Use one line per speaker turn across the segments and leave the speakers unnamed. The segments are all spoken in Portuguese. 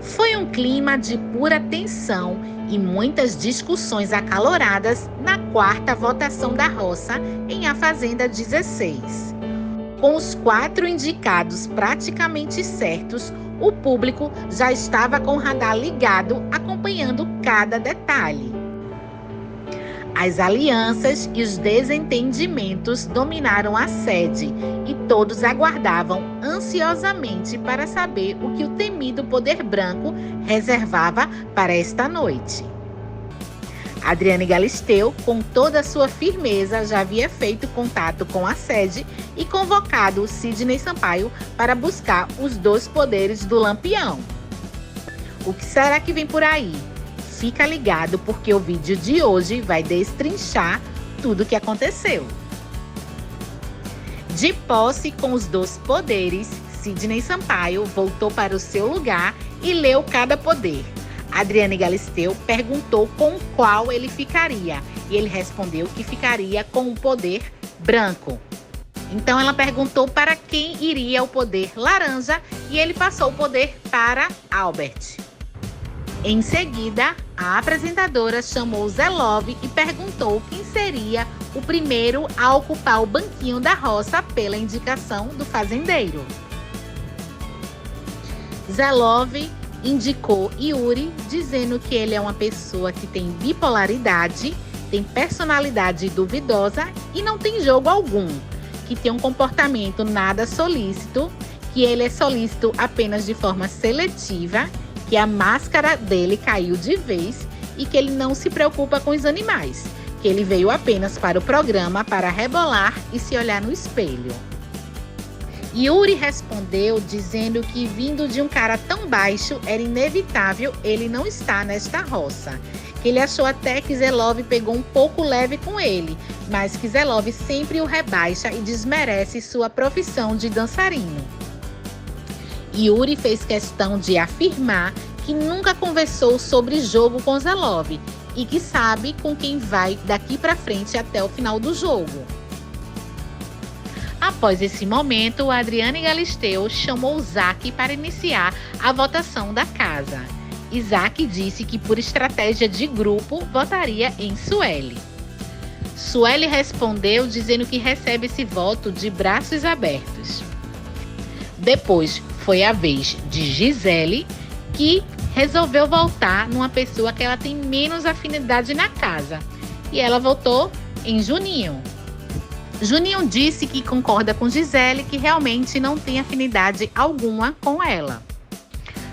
Foi um clima de pura tensão e muitas discussões acaloradas na quarta votação da roça em A Fazenda 16. Com os 4 indicados praticamente certos, o público já estava com o radar ligado, acompanhando cada detalhe. As alianças e os desentendimentos dominaram a sede e todos aguardavam ansiosamente para saber o que o temido poder branco reservava para esta noite. Adriane Galisteu, com toda a sua firmeza, já havia feito contato com a sede e convocado Sidney Sampaio para buscar os 2 poderes do Lampião. O que será que vem por aí? Fica ligado porque o vídeo de hoje vai destrinchar tudo o que aconteceu. De posse com os 2 poderes, Sidney Sampaio voltou para o seu lugar e leu cada poder. Adriane Galisteu perguntou com qual ele ficaria e ele respondeu que ficaria com o poder branco. Então ela perguntou para quem iria o poder laranja e ele passou o poder para Albert. Em seguida, a apresentadora chamou Zé Love e perguntou quem seria o primeiro a ocupar o banquinho da roça pela indicação do fazendeiro. Zé Love indicou Yuri, dizendo que ele é uma pessoa que tem bipolaridade, tem personalidade duvidosa e não tem jogo algum, que tem um comportamento nada solícito, que ele é solícito apenas de forma seletiva, que a máscara dele caiu de vez e que ele não se preocupa com os animais, que ele veio apenas para o programa para rebolar e se olhar no espelho. Yuri respondeu dizendo que vindo de um cara tão baixo era inevitável ele não estar nesta roça, que ele achou até que Zé Love pegou um pouco leve com ele, mas que Zé Love sempre o rebaixa e desmerece sua profissão de dançarino. Yuri fez questão de afirmar que nunca conversou sobre jogo com Zé Love e que sabe com quem vai daqui para frente até o final do jogo. Após esse momento, Adriane Galisteu chamou Zack para iniciar a votação da casa. Isaac disse que por estratégia de grupo votaria em Sueli. Sueli respondeu dizendo que recebe esse voto de braços abertos. Depois foi a vez de Gisele, que resolveu votar numa pessoa que ela tem menos afinidade na casa. E ela votou em Juninho. Juninho disse que concorda com Gisele, que realmente não tem afinidade alguma com ela.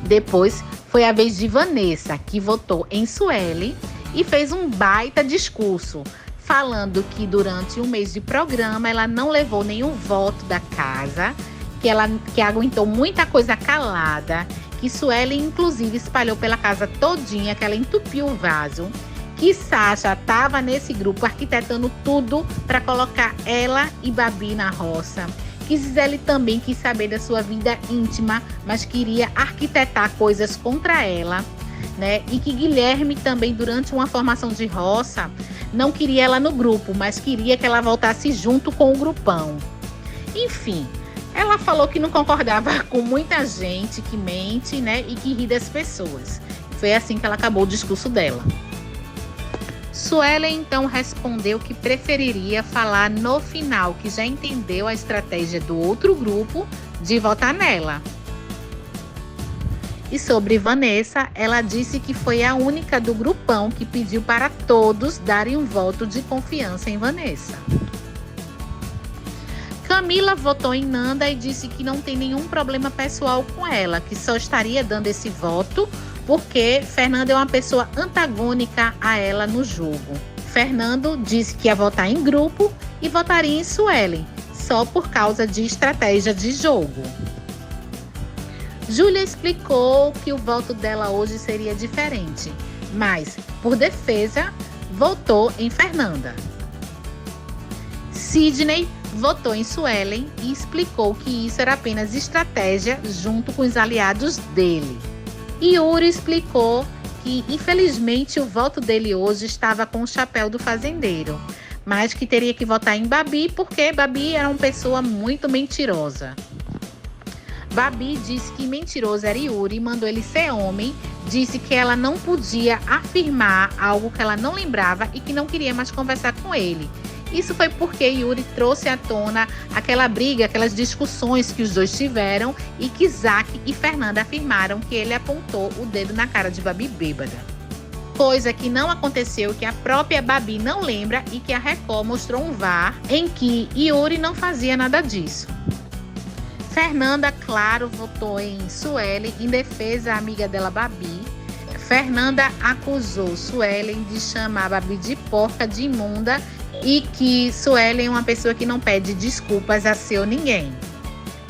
Depois foi a vez de Vanessa, que votou em Sueli e fez um baita discurso, falando que durante um mês de programa ela não levou nenhum voto da casa, que aguentou muita coisa calada, que Sueli inclusive espalhou pela casa todinha, que ela entupiu o vaso, que Sasha estava nesse grupo arquitetando tudo para colocar ela e Babi na roça, que Gisele também quis saber da sua vida íntima, mas queria arquitetar coisas contra ela, né? E que Guilherme também, durante uma formação de roça, não queria ela no grupo, mas queria que ela voltasse junto com o grupão. Enfim, ela falou que não concordava com muita gente que mente, né, e que ri das pessoas. Foi assim que ela acabou o discurso dela. Suelen então respondeu que preferiria falar no final, que já entendeu a estratégia do outro grupo de votar nela. E sobre Vanessa, ela disse que foi a única do grupão que pediu para todos darem um voto de confiança em Vanessa. Camila votou em Nanda e disse que não tem nenhum problema pessoal com ela, que só estaria dando esse voto porque Fernanda é uma pessoa antagônica a ela no jogo. Fernando disse que ia votar em grupo e votaria em Suelen, só por causa de estratégia de jogo. Júlia explicou que o voto dela hoje seria diferente, mas, por defesa, votou em Fernanda. Sidney votou em Suelen e explicou que isso era apenas estratégia junto com os aliados dele. Yuri explicou que, infelizmente, o voto dele hoje estava com o chapéu do fazendeiro, mas que teria que votar em Babi porque Babi era uma pessoa muito mentirosa. Babi disse que mentiroso era Yuri, mandou ele ser homem, disse que ela não podia afirmar algo que ela não lembrava e que não queria mais conversar com ele. Isso foi porque Yuri trouxe à tona aquela briga, aquelas discussões que os dois tiveram e que Zack e Fernanda afirmaram que ele apontou o dedo na cara de Babi bêbada. Coisa que não aconteceu, que a própria Babi não lembra e que a Record mostrou um VAR em que Yuri não fazia nada disso. Fernanda, claro, votou em Suelen em defesa da amiga dela, Babi. Fernanda acusou Suelen de chamar Babi de porca, de imunda e que Suelen é uma pessoa que não pede desculpas a seu ninguém.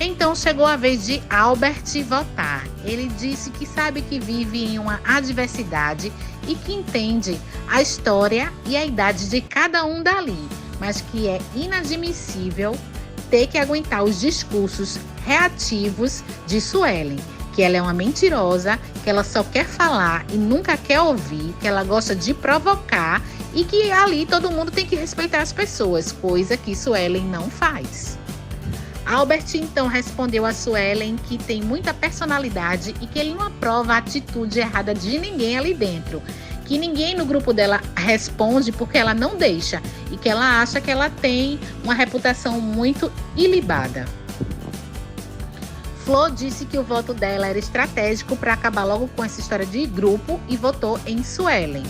Então chegou a vez de Albert votar. Ele disse que sabe que vive em uma adversidade e que entende a história e a idade de cada um dali, mas que é inadmissível ter que aguentar os discursos reativos de Suelen, que ela é uma mentirosa, que ela só quer falar e nunca quer ouvir, que ela gosta de provocar e que ali todo mundo tem que respeitar as pessoas, coisa que Suelen não faz. Albert então respondeu a Suelen que tem muita personalidade e que ele não aprova a atitude errada de ninguém ali dentro, que ninguém no grupo dela responde porque ela não deixa e que ela acha que ela tem uma reputação muito ilibada. Flor disse que o voto dela era estratégico para acabar logo com essa história de grupo e votou em Suelen.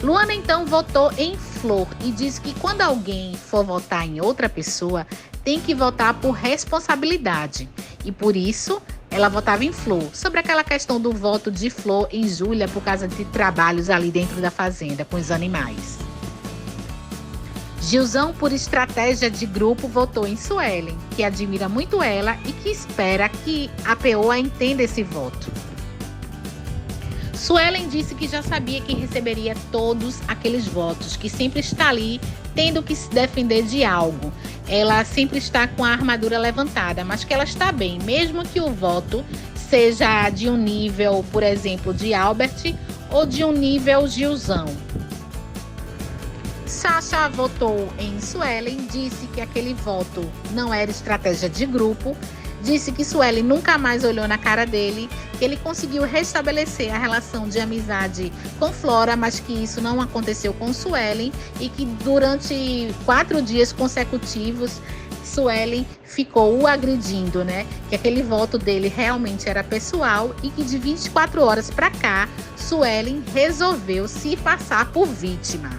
Luana então votou em Flor e disse que quando alguém for votar em outra pessoa, tem que votar por responsabilidade. E por isso, ela votava em Flor. Sobre aquela questão do voto de Flor em Júlia por causa de trabalhos ali dentro da fazenda com os animais. Gilzão, por estratégia de grupo, votou em Suelen, que admira muito ela e que espera que a Peoa entenda esse voto. Suelen disse que já sabia que receberia todos aqueles votos, que sempre está ali tendo que se defender de algo. Ela sempre está com a armadura levantada, mas que ela está bem, mesmo que o voto seja de um nível, por exemplo, de Albert ou de um nível Gilzão. Sasha votou em Suelen, disse que aquele voto não era estratégia de grupo, disse que Suelen nunca mais olhou na cara dele, que ele conseguiu restabelecer a relação de amizade com Flora, mas que isso não aconteceu com Suelen e que durante 4 dias consecutivos Suelen ficou o agredindo, né? Que aquele voto dele realmente era pessoal e que de 24 horas para cá, Suelen resolveu se passar por vítima.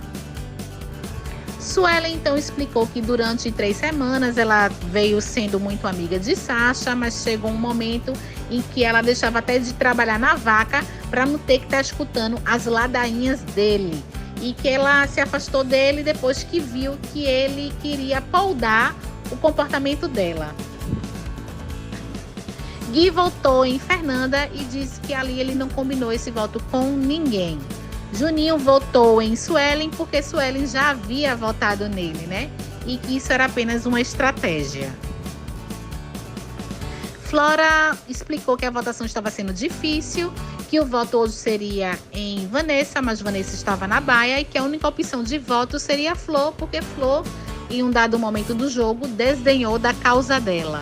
Suelen então explicou que durante 3 semanas ela veio sendo muito amiga de Sasha, mas chegou um momento em que ela deixava até de trabalhar na vaca para não ter que estar escutando as ladainhas dele. E que ela se afastou dele depois que viu que ele queria poldar o comportamento dela. Gui votou em Fernanda e disse que ali ele não combinou esse voto com ninguém. Juninho votou em Suelen porque Suelen já havia votado nele, né? E que isso era apenas uma estratégia. Flora explicou que a votação estava sendo difícil, que o voto hoje seria em Vanessa, mas Vanessa estava na baia e que a única opção de voto seria Flor, porque Flor, em um dado momento do jogo, desdenhou da causa dela.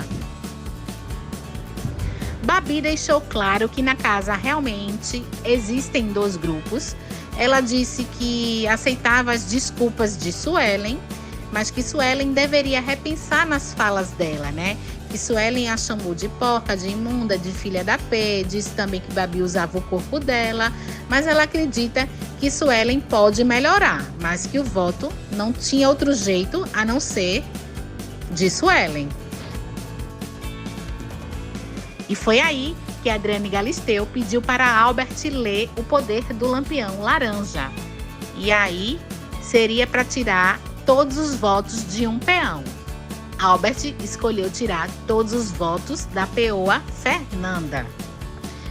Babi deixou claro que na casa realmente existem 2 grupos. Ela disse que aceitava as desculpas de Suelen, mas que Suelen deveria repensar nas falas dela, né? Que Suelen a chamou de porca, de imunda, de filha da P, disse também que Babi usava o corpo dela, mas ela acredita que Suelen pode melhorar, mas que o voto não tinha outro jeito a não ser de Suelen. E foi aí que Adriane Galisteu pediu para Albert ler o poder do lampião laranja. E aí seria para tirar todos os votos de um peão. Albert escolheu tirar todos os votos da peoa Fernanda.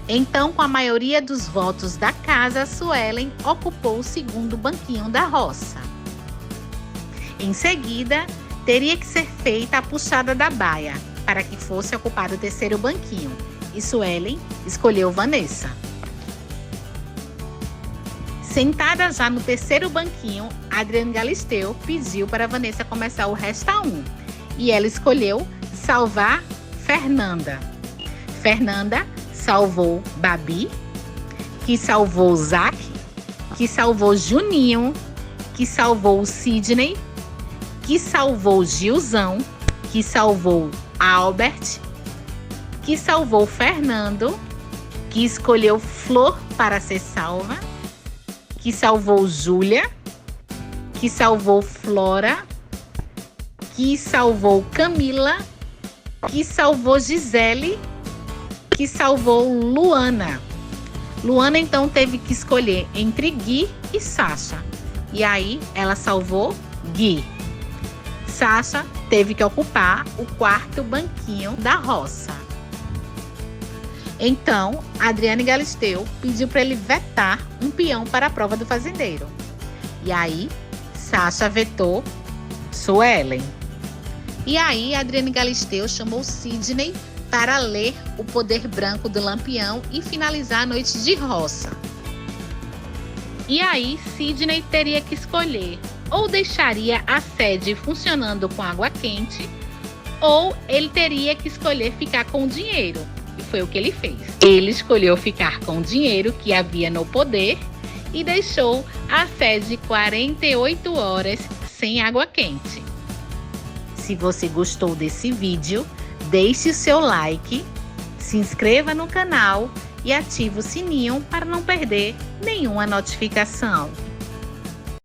Então, com a maioria dos votos da casa, Suelen ocupou o segundo banquinho da roça. Em seguida, teria que ser feita a puxada da baia, para que fosse ocupado o terceiro banquinho. E Suelen escolheu Vanessa. Sentada já no terceiro banquinho, Adriane Galisteu pediu para Vanessa começar o resta 1. E ela escolheu salvar Fernanda. Fernanda salvou Babi, que salvou Zack, que salvou Juninho, que salvou Sidney, que salvou Gilzão, que salvou Albert, que salvou Fernando, que escolheu Flor para ser salva, que salvou Júlia, que salvou Flora, que salvou Camila, que salvou Gisele, que salvou Luana. Luana então teve que escolher entre Gui e Sasha. E aí ela salvou Gui. Sasha teve que ocupar o quarto banquinho da roça. Então, Adriane Galisteu pediu para ele vetar um peão para a prova do fazendeiro. E aí, Sasha vetou Suelen. E aí, Adriane Galisteu chamou Sidney para ler o poder branco do Lampião e finalizar a noite de roça. E aí, Sidney teria que escolher: ou deixaria a sede funcionando com água quente, ou ele teria que escolher ficar com o dinheiro. E foi o que ele fez. Ele escolheu ficar com o dinheiro que havia no poder e deixou a sede 48 horas sem água quente. Se você gostou desse vídeo, deixe o seu like, se inscreva no canal e ative o sininho para não perder nenhuma notificação.